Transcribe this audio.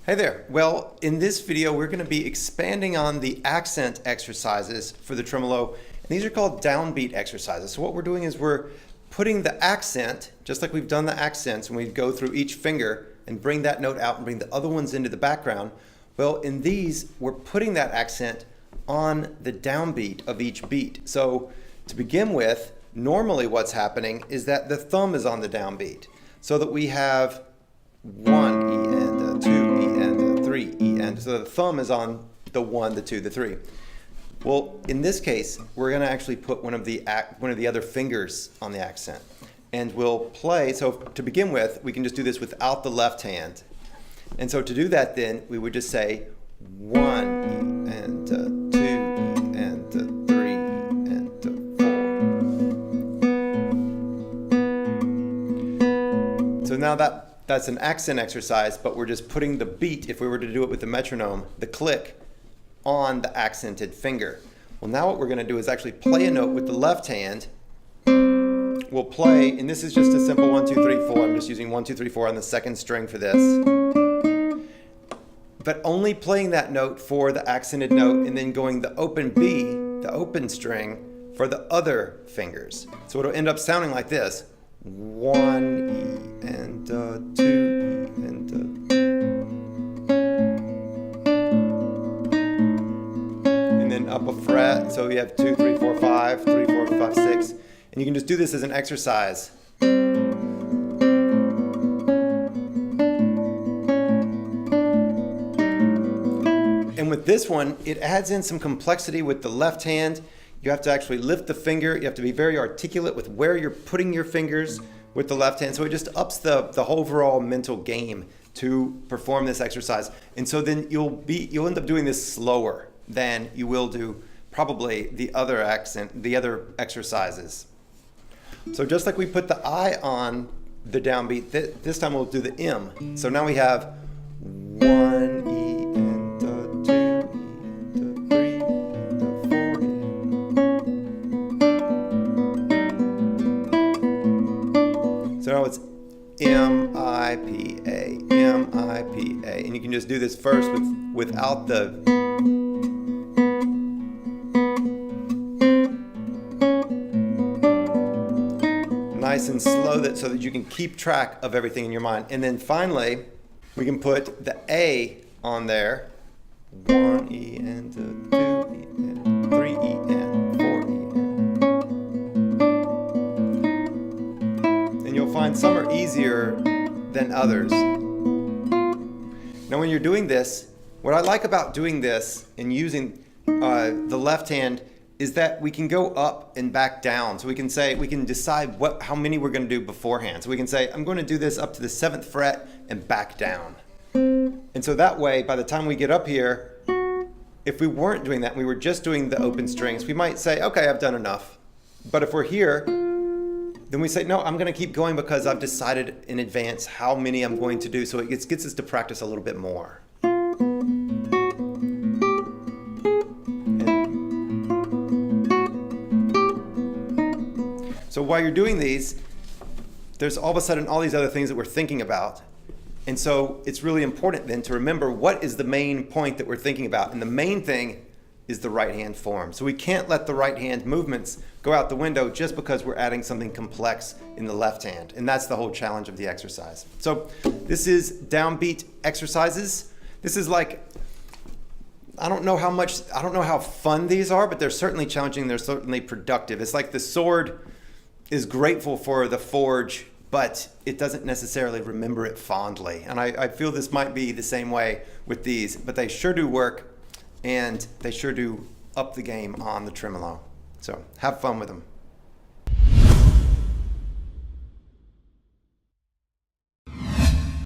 Hey there. Well, in this video, we're going to be expanding on the accent exercises for the tremolo. And these are called downbeat exercises. So what we're doing is we're putting the accent, just like we've done the accents, and we go through each finger and bring that note out and bring the other ones into the background. Well, in these, we're putting that accent on the downbeat of each beat. So to begin with, normally what's happening is that the thumb is on the downbeat, so that we have 1 E and a 2 E and a 3 E and, so the thumb is on the 1, the 2, the 3. Well, in this case, we're going to actually put one of the other fingers on the accent, and we'll play. So to begin with, we can just do this without the left hand. And so to do that, then we would just say 1 E and a 2 E and a 3 E and a 4. So now that's an accent exercise, but we're just putting the beat, if we were to do it with the metronome, the click, on the accented finger. Well, now what we're going to do is actually play a note with the left hand. We'll play, and this is just a simple 1, 2, 3, 4. I'm just using 1, 2, 3, 4 on the second string for this. But only playing that note for the accented note and then going the open B, the open string, for the other fingers. So it'll end up sounding like this. 1 E and 2 E and then up a fret. So you have 2, 3, 4, 5, 3, 4, 5, 6. And you can just do this as an exercise. And with this one, it adds in some complexity with the left hand. You have to actually lift the finger. You have to be very articulate with where you're putting your fingers with the left hand. So it just ups the overall mental game to perform this exercise. And so then you'll end up doing this slower than you will do probably the other exercises. So just like we put the I on the downbeat, this time we'll do the M. So now we have 1 E and 2 E and 3 and 4 E. So now it's M I P A, M I P A, and you can just do this first without the. Nice and slow, so that you can keep track of everything in your mind. And then finally, we can put the A on there. 1 E and 2 E and 3 E and 4 E. And you'll find some are easier than others. Now when you're doing this, what I like about doing this and using the left hand is that we can go up and back down. So we can decide how many we're going to do beforehand. So we can say, I'm going to do this up to the 7th fret and back down. And so that way, by the time we get up here, if we weren't doing that, we were just doing the open strings, we might say, okay, I've done enough. But if we're here, then we say, no, I'm going to keep going because I've decided in advance how many I'm going to do. So it gets us to practice a little bit more. So while you're doing these, there's all of a sudden all these other things that we're thinking about. And so it's really important then to remember what is the main point that we're thinking about. And the main thing is the right hand form. So we can't let the right hand movements go out the window just because we're adding something complex in the left hand. And that's the whole challenge of the exercise. So this is downbeat exercises. This is like, I don't know how fun these are, but they're certainly challenging. They're certainly productive. It's like the sword is grateful for the forge, but it doesn't necessarily remember it fondly. And I feel this might be the same way with these, but they sure do work, and they sure do up the game on the tremolo. So have fun with them.